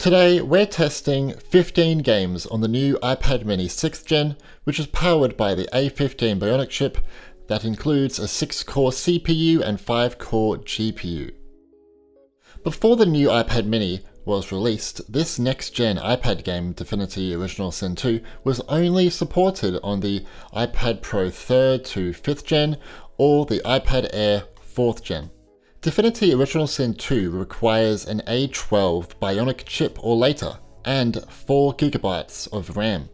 Today, we're testing 15 games on the new iPad mini 6th gen, which is powered by the A15 Bionic chip that includes a 6-core CPU and 5-core GPU. Before the new iPad mini was released, this next-gen iPad game, Divinity Original Sin 2, was only supported on the iPad Pro 3rd to 5th gen or the iPad Air 4th gen. Divinity Original Sin 2 requires an A12 Bionic chip or later, and 4GB of RAM.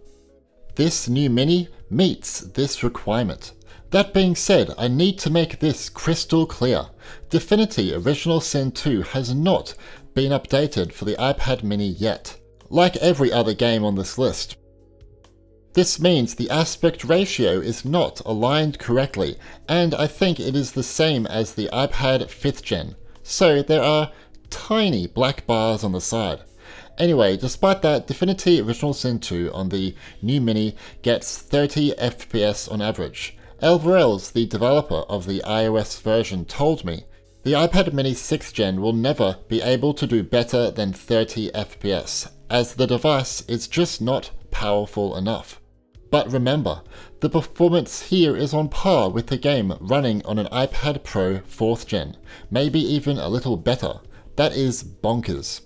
This new mini meets this requirement. That being said, I need to make this crystal clear. Divinity Original Sin 2 has not been updated for the iPad mini yet, like every other game on this list. This means the aspect ratio is not aligned correctly, and I think it is the same as the iPad 5th gen, so there are tiny black bars on the side. Anyway, despite that, Divinity Original Sin 2 on the new mini gets 30 FPS on average. Elverels, the developer of the iOS version, told me the iPad mini 6th gen will never be able to do better than 30 FPS, as the device is just not powerful enough. But remember, the performance here is on par with the game running on an iPad Pro 4th gen, maybe even a little better. That is bonkers.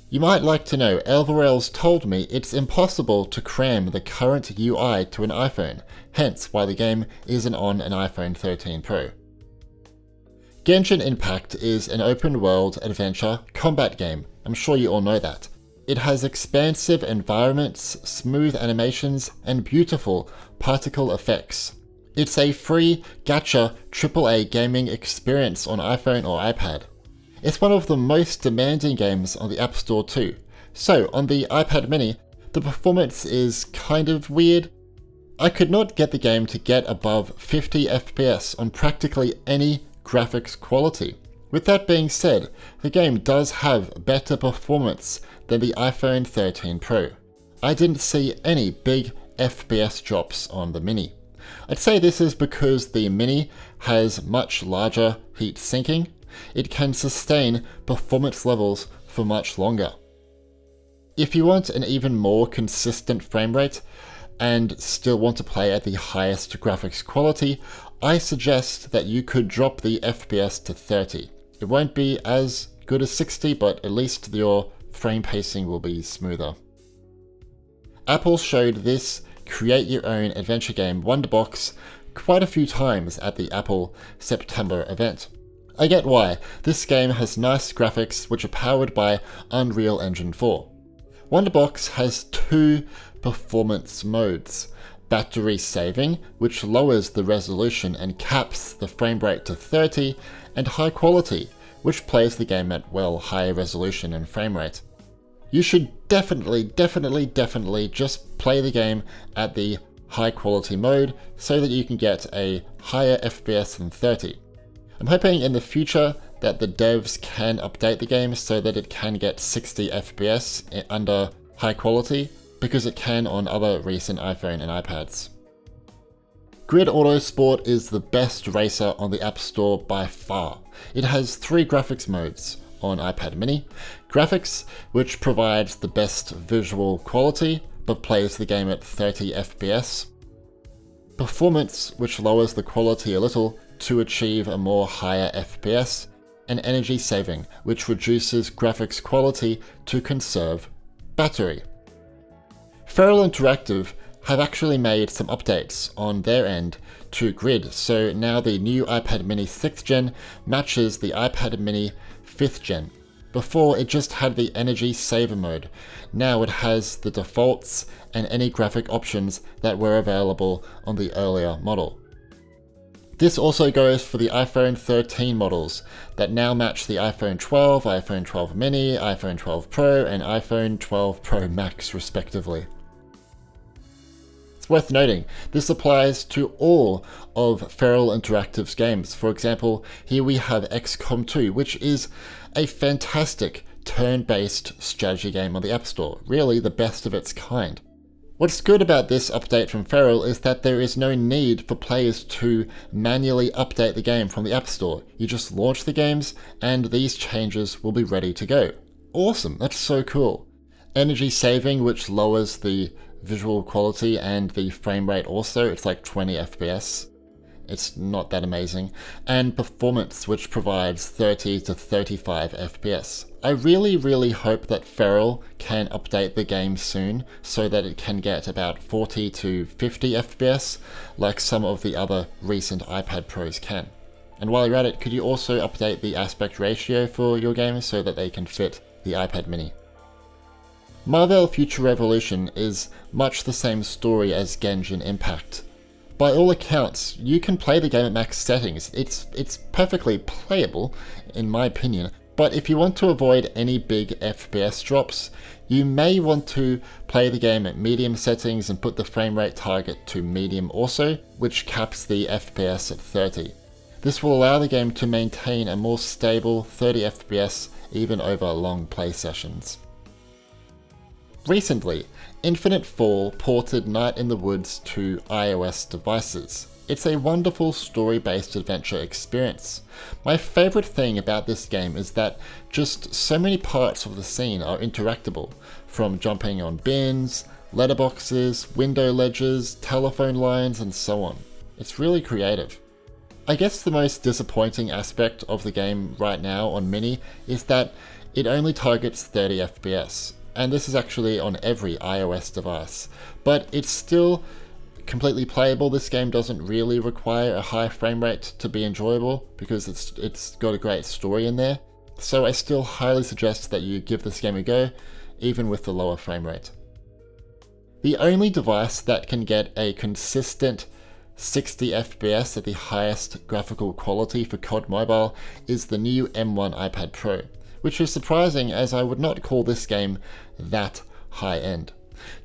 You might like to know, Elverels told me it's impossible to cram the current UI to an iPhone, hence why the game isn't on an iPhone 13 Pro. Genshin Impact is an open-world adventure combat game. I'm sure you all know that. It has expansive environments, smooth animations, and beautiful particle effects. It's a free gacha AAA gaming experience on iPhone or iPad. It's one of the most demanding games on the App Store too. So on the iPad mini, the performance is kind of weird. I could not get the game to get above 50 FPS on practically any graphics quality. With that being said, the game does have better performance than the iPhone 13 Pro. I didn't see any big FPS drops on the mini. I'd say this is because the mini has much larger heat sinking. It can sustain performance levels for much longer. If you want an even more consistent frame rate and still want to play at the highest graphics quality, I suggest that you could drop the FPS to 30. It won't be as good as 60, but at least your frame pacing will be smoother. Apple showed this create-your-own adventure game Wonderbox quite a few times at the Apple September event. I get why. This game has nice graphics which are powered by Unreal Engine 4. Wonderbox has two performance modes: battery saving, which lowers the resolution and caps the frame rate to 30, and high quality, which plays the game at well higher resolution and frame rate. You should definitely just play the game at the high quality mode so that you can get a higher FPS than 30. I'm hoping in the future that the devs can update the game so that it can get 60 FPS under high quality, because it can on other recent iPhone and iPads. Grid Autosport is the best racer on the App Store by far. It has 3 graphics modes on iPad mini. Graphics, which provides the best visual quality but plays the game at 30 FPS. Performance, which lowers the quality a little to achieve a more higher FPS. And energy saving, which reduces graphics quality to conserve battery. Feral Interactive have actually made some updates on their end to Grid, so now the new iPad mini 6th gen matches the iPad mini 5th gen. Before, it just had the energy saver mode. Now it has the defaults and any graphic options that were available on the earlier model. This also goes for the iPhone 13 models that now match the iPhone 12, iPhone 12 mini, iPhone 12 Pro, and iPhone 12 Pro Max respectively. It's worth noting, this applies to all of Feral Interactive's games. For example, here we have XCOM 2, which is a fantastic turn-based strategy game on the App Store, really the best of its kind. What's good about this update from Feral is that there is no need for players to manually update the game from the App Store. You just launch the games and these changes will be ready to go. Awesome, that's so cool. Energy saving, which lowers the visual quality and the frame rate also, it's like 20 FPS. It's not that amazing. And performance, which provides 30 to 35 FPS. I really hope that Feral can update the game soon so that it can get about 40 to 50 FPS like some of the other recent iPad Pros can. And while you're at it, could you also update the aspect ratio for your games so that they can fit the iPad mini? Marvel Future Revolution is much the same story as Genshin Impact. By all accounts, you can play the game at max settings. It's perfectly playable, in my opinion, but if you want to avoid any big FPS drops, you may want to play the game at medium settings and put the frame rate target to medium also, which caps the FPS at 30. This will allow the game to maintain a more stable 30 FPS even over long play sessions. Recently, Infinite Fall ported Night in the Woods to iOS devices. It's a wonderful story-based adventure experience. My favourite thing about this game is that just so many parts of the scene are interactable, from jumping on bins, letterboxes, window ledges, telephone lines, and so on. It's really creative. I guess the most disappointing aspect of the game right now on Mini is that it only targets 30 FPS. And this is actually on every iOS device, but it's still completely playable. This game doesn't really require a high frame rate to be enjoyable because it's got a great story in there. So I still highly suggest that you give this game a go, even with the lower frame rate. The only device that can get a consistent 60 FPS at the highest graphical quality for COD Mobile is the new M1 iPad Pro, which is surprising as I would not call this game that high-end.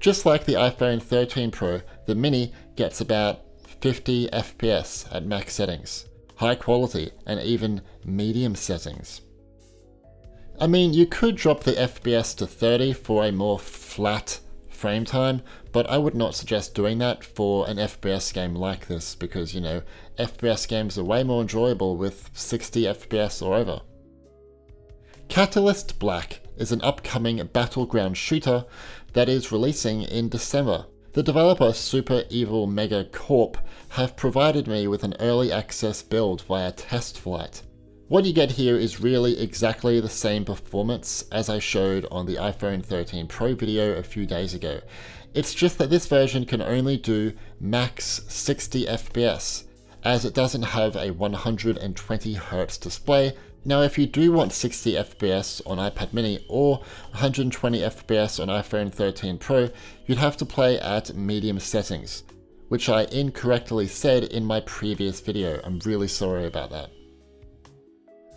Just like the iPhone 13 Pro, the Mini gets about 50 FPS at max settings, high quality, and even medium settings. I mean, you could drop the FPS to 30 for a more flat frame time, but I would not suggest doing that for an FPS game like this because, you know, FPS games are way more enjoyable with 60 FPS or over. Catalyst Black is an upcoming battleground shooter that is releasing in December. The developer Super Evil Mega Corp have provided me with an early access build via test flight. What you get here is really exactly the same performance as I showed on the iPhone 13 Pro video a few days ago. It's just that this version can only do max 60 FPS, as it doesn't have a 120Hz display. Now if you do want 60 FPS on iPad mini or 120 FPS on iPhone 13 Pro, you'd have to play at medium settings, which I incorrectly said in my previous video. I'm really sorry about that.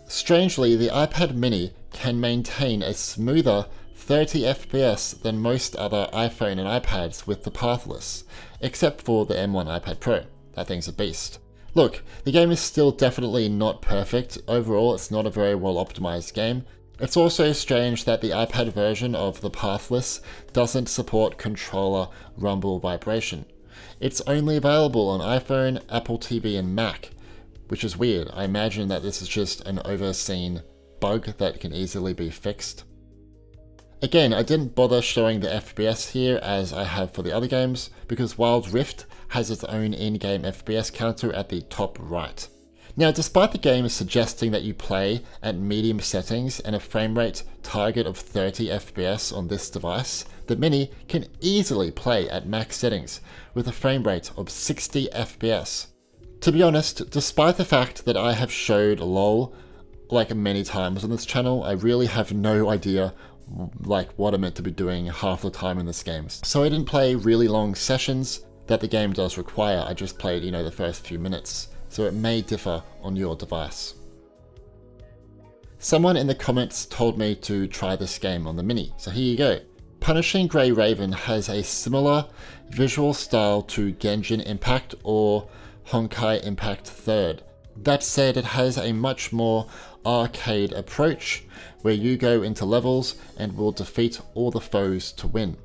Strangely, the iPad mini can maintain a smoother 30 FPS than most other iPhone and iPads with the Pathless, except for the M1 iPad Pro. That thing's a beast. Look, the game is still definitely not perfect. Overall, it's not a very well optimized game. It's also strange that the iPad version of the Pathless doesn't support controller rumble vibration. It's only available on iPhone, Apple TV, and Mac, which is weird. I imagine that this is just an overseen bug that can easily be fixed. Again, I didn't bother showing the FPS here as I have for the other games, because Wild Rift has its own in-game FPS counter at the top right. Now, despite the game suggesting that you play at medium settings and a frame rate target of 30 FPS on this device, the Mini can easily play at max settings with a frame rate of 60 FPS. To be honest, despite the fact that I have showed LOL like many times on this channel, I really have no idea what I'm meant to be doing half the time in this game. So I didn't play really long sessions that the game does require. I just played, the first few minutes. So it may differ on your device. Someone in the comments told me to try this game on the Mini, so here you go. Punishing Grey Raven has a similar visual style to Genshin Impact or Honkai Impact 3rd. That said, it has a much more arcade approach where you go into levels and will defeat all the foes to win.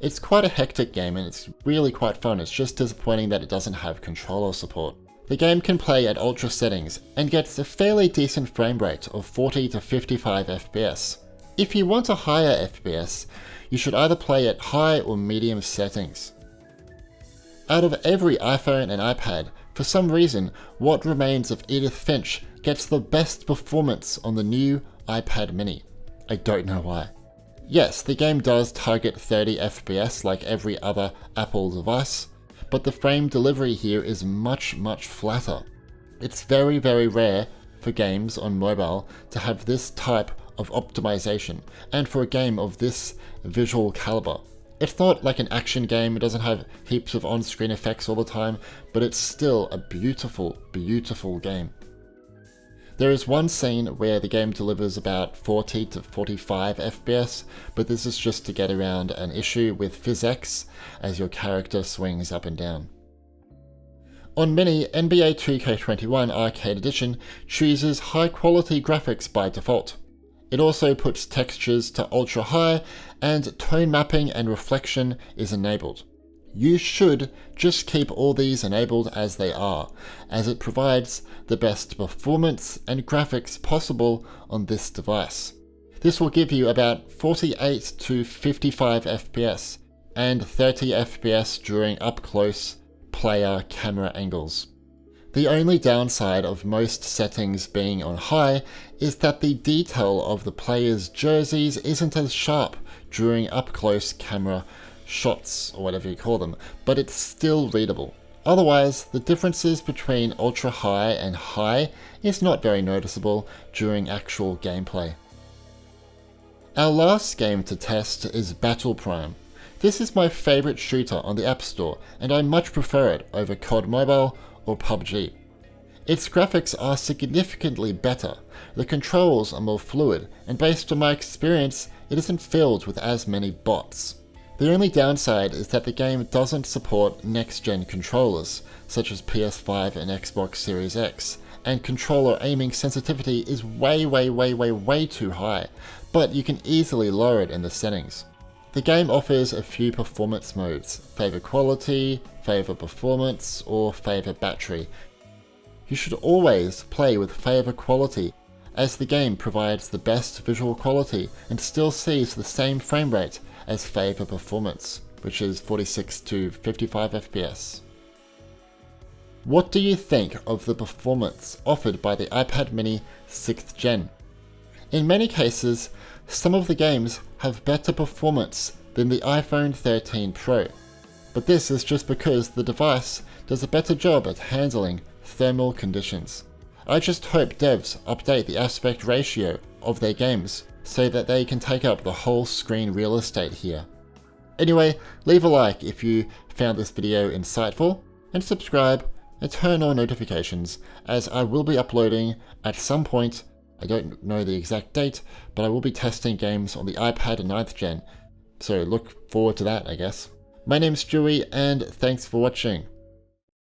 It's quite a hectic game and it's really quite fun. It's just disappointing that it doesn't have controller support. The game can play at ultra settings and gets a fairly decent frame rate of 40 to 55 FPS. If you want a higher FPS, you should either play at high or medium settings. Out of every iPhone and iPad, for some reason, What Remains of Edith Finch gets the best performance on the new iPad mini. I don't know why. Yes, the game does target 30 FPS like every other Apple device, but the frame delivery here is much flatter. It's very rare for games on mobile to have this type of optimization, and for a game of this visual caliber. It's not like an action game, it doesn't have heaps of on-screen effects all the time, but it's still a beautiful game. There is one scene where the game delivers about 40 to 45 FPS, but this is just to get around an issue with PhysX as your character swings up and down. On Mini, NBA 2K21 Arcade Edition chooses high quality graphics by default. It also puts textures to ultra high, and tone mapping and reflection is enabled. You should just keep all these enabled as they are, as it provides the best performance and graphics possible on this device. This will give you about 48 to 55 FPS and 30 FPS during up-close player camera angles. The only downside of most settings being on high is that the detail of the players' jerseys isn't as sharp during up-close camera shots, or whatever you call them, but it's still readable. Otherwise, the differences between ultra high and high is not very noticeable during actual gameplay. Our last game to test is Battle Prime. This is my favourite shooter on the App Store, and I much prefer it over COD Mobile or PUBG. Its graphics are significantly better, the controls are more fluid, and based on my experience, it isn't filled with as many bots. The only downside is that the game doesn't support next-gen controllers, such as PS5 and Xbox Series X, and controller aiming sensitivity is way too high, but you can easily lower it in the settings. The game offers a few performance modes: favour quality, favour performance, or favour battery. You should always play with favour quality, as the game provides the best visual quality and still sees the same frame rate as favour performance, which is 46 to 55 FPS. What do you think of the performance offered by the iPad mini 6th Gen? In many cases, some of the games have better performance than the iPhone 13 Pro, but this is just because the device does a better job at handling thermal conditions. I just hope devs update the aspect ratio of their games so that they can take up the whole screen real estate here. Anyway, leave a like if you found this video insightful, and subscribe and turn on notifications, as I will be uploading at some point. I don't know the exact date, but I will be testing games on the iPad 9th Gen, so look forward to that, I guess. My name's Stewie, and thanks for watching.